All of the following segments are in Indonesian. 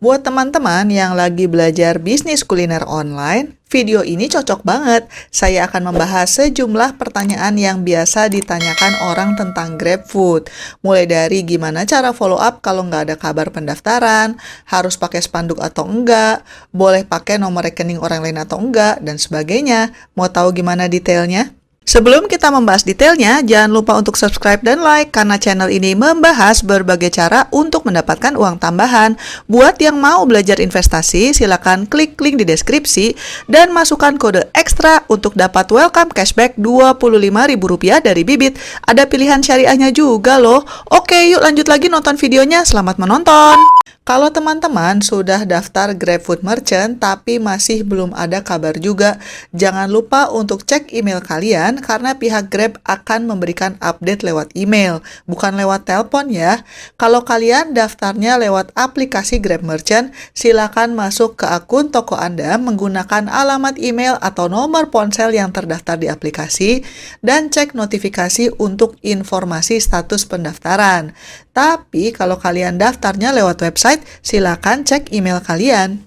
Buat teman-teman yang lagi belajar bisnis kuliner online, video ini cocok banget. Saya akan membahas sejumlah pertanyaan yang biasa ditanyakan orang tentang GrabFood. Mulai dari gimana cara follow up kalau nggak ada kabar pendaftaran, harus pakai spanduk atau enggak, boleh pakai nomor rekening orang lain atau enggak, dan sebagainya. Mau tahu gimana detailnya? Sebelum kita membahas detailnya, jangan lupa untuk subscribe dan like karena channel ini membahas berbagai cara untuk mendapatkan uang tambahan. Buat yang mau belajar investasi, silakan klik link di deskripsi dan masukkan kode ekstra untuk dapat welcome cashback Rp25.000 dari Bibit. Ada pilihan syariahnya juga loh. Oke, yuk lanjut lagi nonton videonya. Selamat menonton! Kalau teman-teman sudah daftar GrabFood Merchant tapi masih belum ada kabar juga, jangan lupa untuk cek email kalian karena pihak Grab akan memberikan update lewat email, bukan lewat telepon ya. Kalau kalian daftarnya lewat aplikasi Grab Merchant, silakan masuk ke akun toko Anda menggunakan alamat email atau nomor ponsel yang terdaftar di aplikasi dan cek notifikasi untuk informasi status pendaftaran. Tapi kalau kalian daftarnya lewat website, silakan cek email kalian.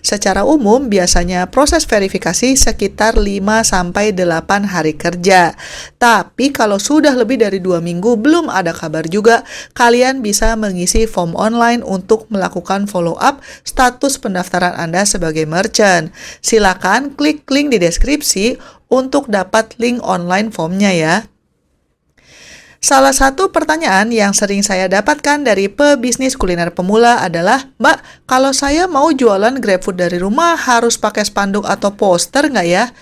Secara umum, biasanya proses verifikasi sekitar 5-8 hari kerja. Tapi kalau sudah lebih dari 2 minggu belum ada kabar juga, kalian bisa mengisi form online untuk melakukan follow up status pendaftaran Anda sebagai merchant. Silakan klik link di deskripsi untuk dapat link online formnya ya. Salah satu pertanyaan yang sering saya dapatkan dari pebisnis kuliner pemula adalah, Mbak, kalau saya mau jualan GrabFood dari rumah harus pakai spanduk atau poster nggak ya?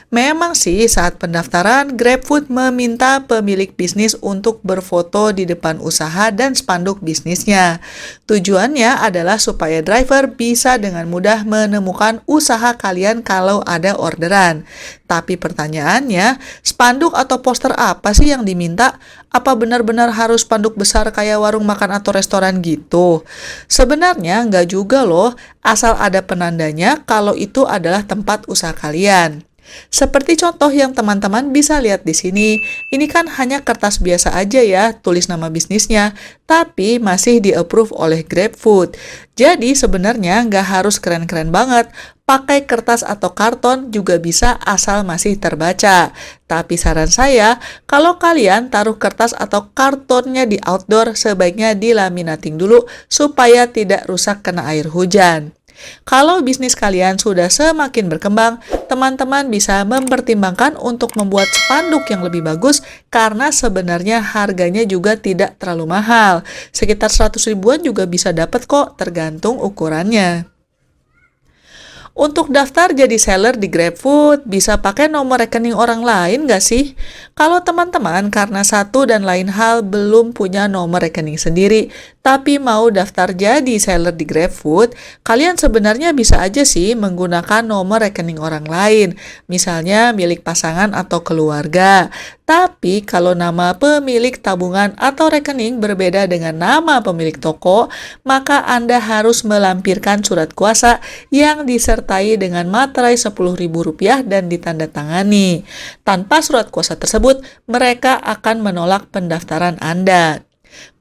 Memang sih saat pendaftaran, GrabFood meminta pemilik bisnis untuk berfoto di depan usaha dan spanduk bisnisnya. Tujuannya adalah supaya driver bisa dengan mudah menemukan usaha kalian kalau ada orderan. Tapi pertanyaannya, spanduk atau poster apa sih yang diminta? Apa benar-benar harus spanduk besar kayak warung makan atau restoran gitu? Sebenarnya nggak juga loh, asal ada penandanya kalau itu adalah tempat usaha kalian. Seperti contoh yang teman-teman bisa lihat di sini, ini kan hanya kertas biasa aja ya, tulis nama bisnisnya, tapi masih di-approve oleh GrabFood. Jadi sebenarnya nggak harus keren-keren banget, pakai kertas atau karton juga bisa asal masih terbaca. Tapi saran saya, kalau kalian taruh kertas atau kartonnya di outdoor, sebaiknya dilaminating dulu supaya tidak rusak kena air hujan. Kalau bisnis kalian sudah semakin berkembang, teman-teman bisa mempertimbangkan untuk membuat spanduk yang lebih bagus karena sebenarnya harganya juga tidak terlalu mahal. Sekitar 100 ribuan juga bisa dapat kok, tergantung ukurannya. Untuk daftar jadi seller di GrabFood, bisa pakai nomor rekening orang lain nggak sih? Kalau teman-teman karena satu dan lain hal belum punya nomor rekening sendiri, tapi mau daftar jadi seller di GrabFood, kalian sebenarnya bisa aja sih menggunakan nomor rekening orang lain, misalnya milik pasangan atau keluarga. Tapi kalau nama pemilik tabungan atau rekening berbeda dengan nama pemilik toko, maka Anda harus melampirkan surat kuasa yang disertai dengan materai Rp10.000 dan ditandatangani. Tanpa surat kuasa tersebut, mereka akan menolak pendaftaran Anda.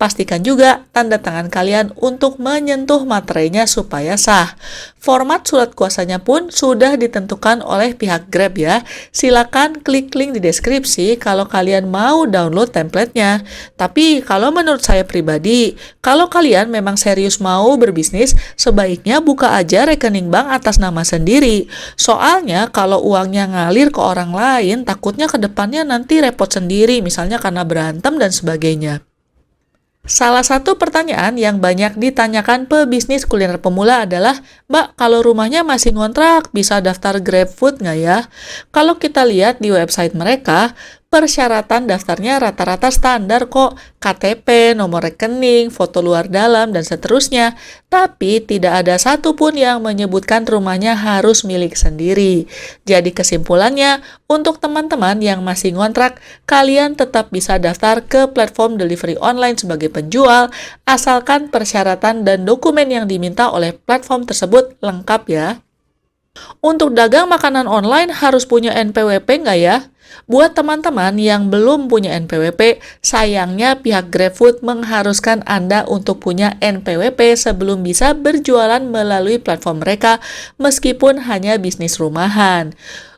Pastikan juga tanda tangan kalian untuk menyentuh materainya supaya sah. Format surat kuasanya pun sudah ditentukan oleh pihak Grab ya. Silakan klik link di deskripsi kalau kalian mau download templatenya. Tapi kalau menurut saya pribadi, kalau kalian memang serius mau berbisnis, sebaiknya buka aja rekening bank atas nama sendiri. Soalnya kalau uangnya ngalir ke orang lain, takutnya ke depannya nanti repot sendiri, misalnya karena berantem dan sebagainya. Salah satu pertanyaan yang banyak ditanyakan pebisnis kuliner pemula adalah, Mbak, kalau rumahnya masih ngontrak, bisa daftar GrabFood nggak ya? Kalau kita lihat di website mereka, persyaratan daftarnya rata-rata standar kok, KTP, nomor rekening, foto luar dalam, dan seterusnya. Tapi tidak ada satupun yang menyebutkan rumahnya harus milik sendiri. Jadi kesimpulannya, untuk teman-teman yang masih ngontrak, kalian tetap bisa daftar ke platform delivery online sebagai penjual, asalkan persyaratan dan dokumen yang diminta oleh platform tersebut lengkap ya. Untuk dagang makanan online harus punya NPWP nggak ya? Buat teman-teman yang belum punya NPWP, sayangnya pihak GrabFood mengharuskan Anda untuk punya NPWP sebelum bisa berjualan melalui platform mereka, meskipun hanya bisnis rumahan.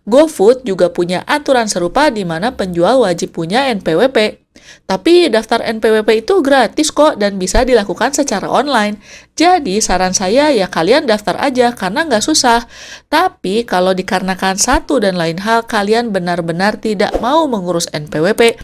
GoFood juga punya aturan serupa di mana penjual wajib punya NPWP. Tapi daftar NPWP itu gratis kok dan bisa dilakukan secara online. Jadi saran saya ya kalian daftar aja karena nggak susah. Tapi kalau dikarenakan satu dan lain hal kalian benar-benar tidak mau mengurus NPWP,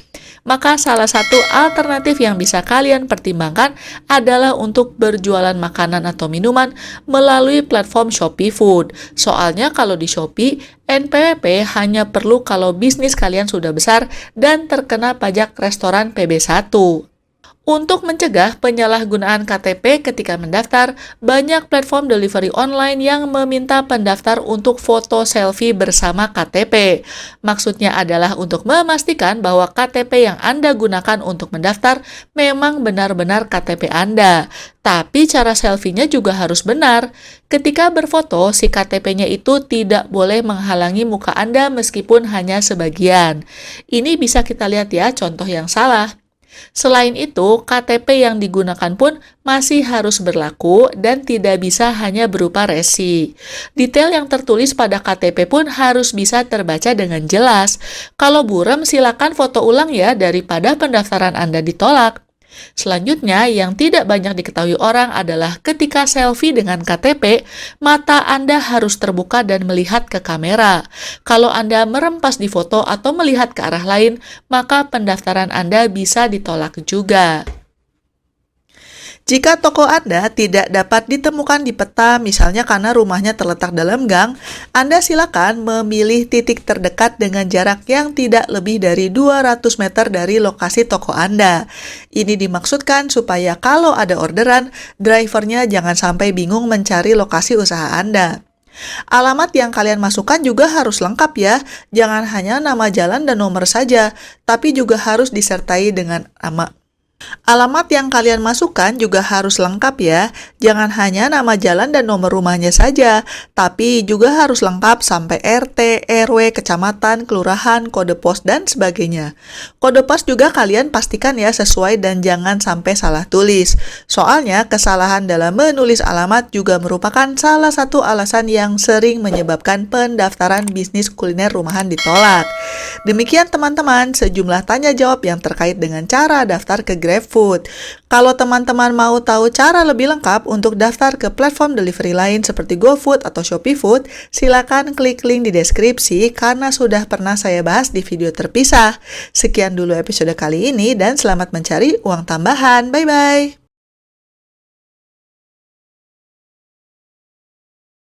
maka salah satu alternatif yang bisa kalian pertimbangkan adalah untuk berjualan makanan atau minuman melalui platform Shopee Food. Soalnya kalau di Shopee, NPWP hanya perlu kalau bisnis kalian sudah besar dan terkena pajak restoran PB1. Untuk mencegah penyalahgunaan KTP ketika mendaftar, banyak platform delivery online yang meminta pendaftar untuk foto selfie bersama KTP. Maksudnya adalah untuk memastikan bahwa KTP yang Anda gunakan untuk mendaftar memang benar-benar KTP Anda. Tapi cara selfie-nya juga harus benar. Ketika berfoto, si KTP-nya itu tidak boleh menghalangi muka Anda meskipun hanya sebagian. Ini bisa kita lihat ya contoh yang salah. Selain itu, KTP yang digunakan pun masih harus berlaku dan tidak bisa hanya berupa resi. Detail yang tertulis pada KTP pun harus bisa terbaca dengan jelas. Kalau buram, silakan foto ulang ya daripada pendaftaran Anda ditolak. Selanjutnya, yang tidak banyak diketahui orang adalah ketika selfie dengan KTP, mata Anda harus terbuka dan melihat ke kamera. Kalau Anda merempas di foto atau melihat ke arah lain, maka pendaftaran Anda bisa ditolak juga. Jika toko Anda tidak dapat ditemukan di peta, misalnya karena rumahnya terletak dalam gang, Anda silakan memilih titik terdekat dengan jarak yang tidak lebih dari 200 meter dari lokasi toko Anda. Ini dimaksudkan supaya kalau ada orderan, drivernya jangan sampai bingung mencari lokasi usaha Anda. Alamat yang kalian masukkan juga harus lengkap ya, jangan hanya nama jalan dan nomor saja, tapi juga harus disertai dengan nama. Alamat yang kalian masukkan juga harus lengkap ya, jangan hanya nama jalan dan nomor rumahnya saja, tapi juga harus lengkap sampai RT, RW, kecamatan, kelurahan, kode pos, dan sebagainya. Kode pos juga kalian pastikan ya sesuai dan jangan sampai salah tulis. Soalnya kesalahan dalam menulis alamat juga merupakan salah satu alasan yang sering menyebabkan pendaftaran bisnis kuliner rumahan ditolak. Demikian teman-teman, sejumlah tanya jawab yang terkait dengan cara daftar ke GrabFood. Kalau teman-teman mau tahu cara lebih lengkap untuk daftar ke platform delivery lain seperti GoFood atau Shopee Food, silakan klik link di deskripsi karena sudah pernah saya bahas di video terpisah. Sekian dulu episode kali ini dan selamat mencari uang tambahan. Bye-bye!